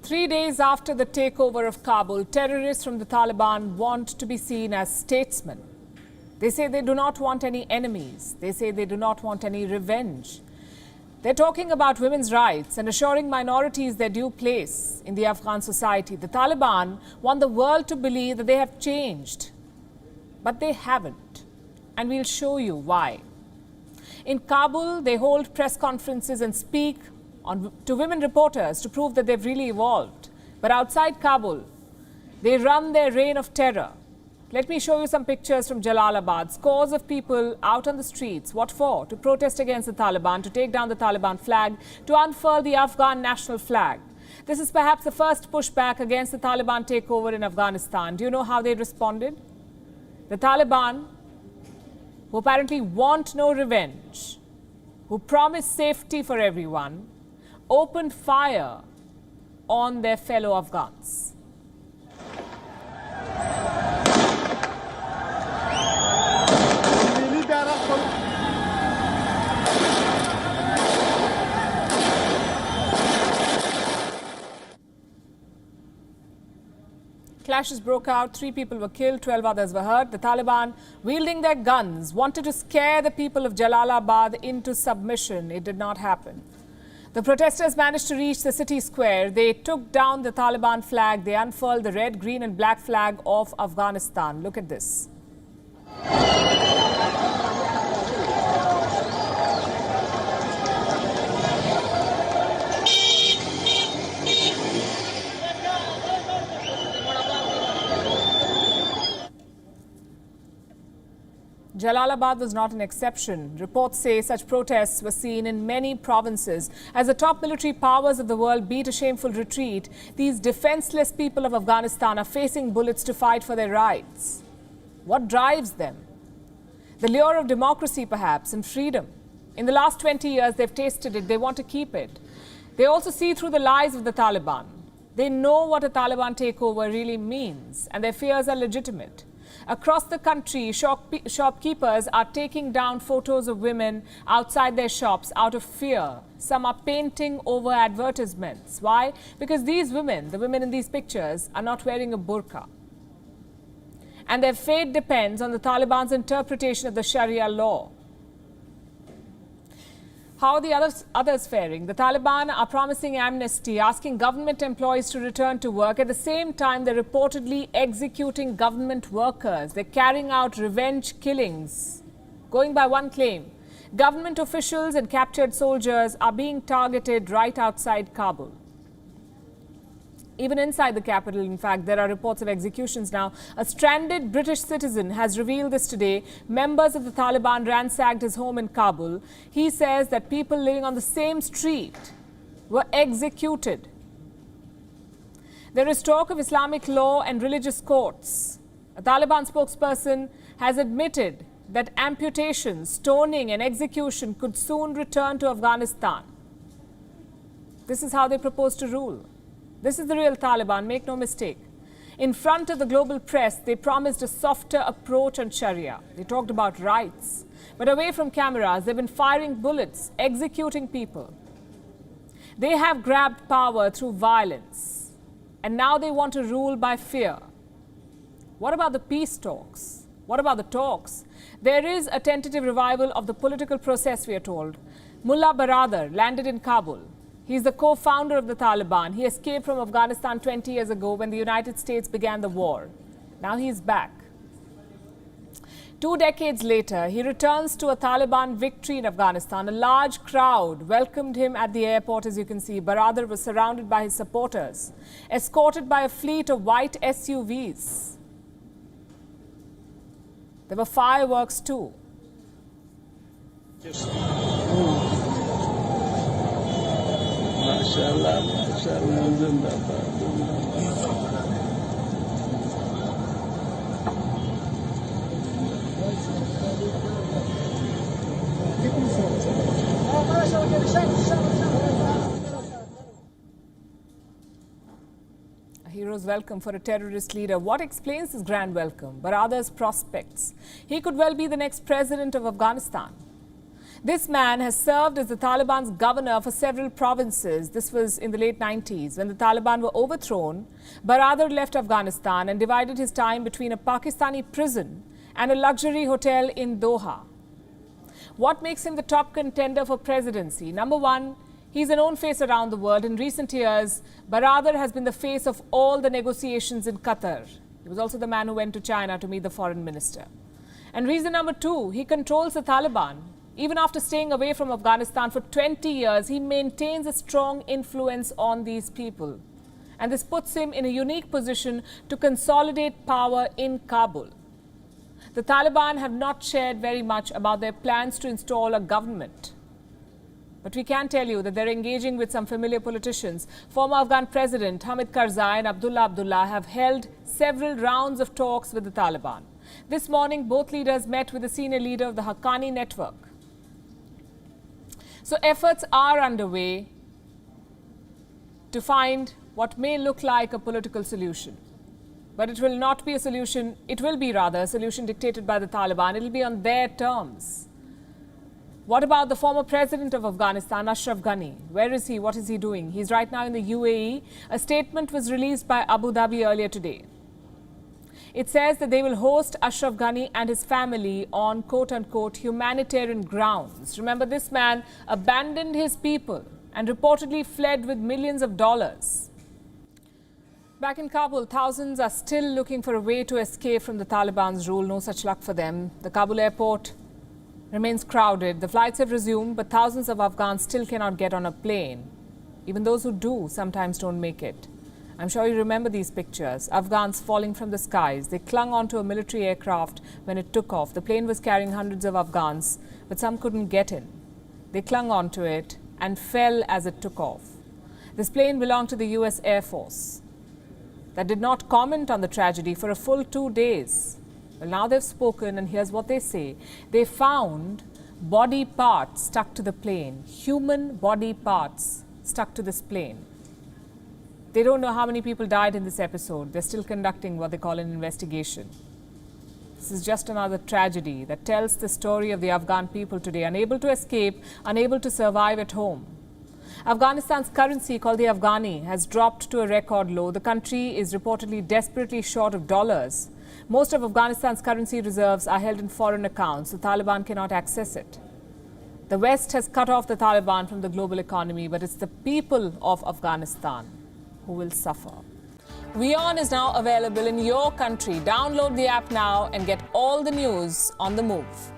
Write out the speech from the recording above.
3 days after the takeover of Kabul, terrorists from the Taliban want to be seen as statesmen. They say they do not want any enemies. They say they do not want any revenge. They're talking about women's rights and assuring minorities their due place in the Afghan society. The Taliban want the world to believe that they have changed, but they haven't. And we'll show you why. In Kabul, they hold press conferences and speak to women reporters to prove that they've really evolved. But outside Kabul, they run their reign of terror. Let me show you some pictures from Jalalabad. Scores of people out on the streets. What for? To protest against the Taliban, to take down the Taliban flag, to unfurl the Afghan national flag. This is perhaps the first pushback against the Taliban takeover in Afghanistan. Do you know how they responded? The Taliban, who apparently want no revenge, who promise safety for everyone, opened fire on their fellow Afghans. Clashes broke out, 3 people were killed, 12 others were hurt. The Taliban, wielding their guns, wanted to scare the people of Jalalabad into submission. It did not happen. The protesters managed to reach the city square. They took down the Taliban flag. They unfurled the red, green and black flag of Afghanistan. Look at this. Jalalabad was not an exception. Reports say such protests were seen in many provinces. As the top military powers of the world beat a shameful retreat, these defenseless people of Afghanistan are facing bullets to fight for their rights. What drives them? The lure of democracy, perhaps, and freedom. In the last 20 years, they've tasted it. They want to keep it. They also see through the lies of the Taliban. They know what a Taliban takeover really means, and their fears are legitimate. Across the country, shopkeepers are taking down photos of women outside their shops out of fear. Some are painting over advertisements. Why? Because these women, the women in these pictures, are not wearing a burqa. And their fate depends on the Taliban's interpretation of the Sharia law. How are the others faring? The Taliban are promising amnesty, asking government employees to return to work. At the same time, they're reportedly executing government workers. They're carrying out revenge killings. Going by one claim, government officials and captured soldiers are being targeted right outside Kabul. Even inside the capital, in fact, there are reports of executions now. A stranded British citizen has revealed this today. Members of the Taliban ransacked his home in Kabul. He says that people living on the same street were executed. There is talk of Islamic law and religious courts. A Taliban spokesperson has admitted that amputation, stoning and execution could soon return to Afghanistan. This is how they propose to rule. This is the real Taliban, make no mistake. In front of the global press, they promised a softer approach on Sharia. They talked about rights. But away from cameras, they've been firing bullets, executing people. They have grabbed power through violence. And now they want to rule by fear. What about the peace talks? What about the talks? There is a tentative revival of the political process, we are told. Mullah Baradar landed in Kabul. He's the co-founder of the Taliban. He escaped from Afghanistan 20 years ago when the United States began the war. Now he's back. 2 decades later, he returns to a Taliban victory in Afghanistan. A large crowd welcomed him at the airport, as you can see. Baradar was surrounded by his supporters, escorted by a fleet of white SUVs. There were fireworks too. A hero's welcome for a terrorist leader. What explains this grand welcome? Baradar's prospects. He could well be the next president of Afghanistan. This man has served as the Taliban's governor for several provinces. This was in the late 90s. When the Taliban were overthrown, Baradar left Afghanistan and divided his time between a Pakistani prison and a luxury hotel in Doha. What makes him the top contender for presidency? Number one, he's a known face around the world. In recent years, Baradar has been the face of all the negotiations in Qatar. He was also the man who went to China to meet the foreign minister. And reason number two, he controls the Taliban. Even after staying away from Afghanistan for 20 years, he maintains a strong influence on these people. And this puts him in a unique position to consolidate power in Kabul. The Taliban have not shared very much about their plans to install a government. But we can tell you that they're engaging with some familiar politicians. Former Afghan President Hamid Karzai and Abdullah have held several rounds of talks with the Taliban. This morning, both leaders met with the senior leader of the Haqqani network. So efforts are underway to find what may look like a political solution. But it will not be a solution, it will be rather a solution dictated by the Taliban. It will be on their terms. What about the former president of Afghanistan, Ashraf Ghani? Where is he? What is he doing? He's right now in the UAE. A statement was released by Abu Dhabi earlier today. It says that they will host Ashraf Ghani and his family on quote-unquote humanitarian grounds. Remember, this man abandoned his people and reportedly fled with millions of dollars. Back in Kabul, thousands are still looking for a way to escape from the Taliban's rule. No such luck for them. The Kabul airport remains crowded. The flights have resumed, but thousands of Afghans still cannot get on a plane. Even those who do sometimes don't make it. I'm sure you remember these pictures. Afghans falling from the skies. They clung onto a military aircraft when it took off. The plane was carrying hundreds of Afghans, but some couldn't get in. They clung onto it and fell as it took off. This plane belonged to the US Air Force. That did not comment on the tragedy for a full 2 days. Well, now they've spoken, and here's what they say. They found body parts stuck to the plane, human body parts stuck to this plane. They don't know how many people died in this episode. They're still conducting what they call an investigation. This is just another tragedy that tells the story of the Afghan people today, unable to escape, unable to survive at home. Afghanistan's currency, called the Afghani, has dropped to a record low. The country is reportedly desperately short of dollars. Most of Afghanistan's currency reserves are held in foreign accounts. The Taliban cannot access it. The West has cut off the Taliban from the global economy, but it's the people of Afghanistan who will suffer. WION is now available in your country. Download the app now and get all the news on the move.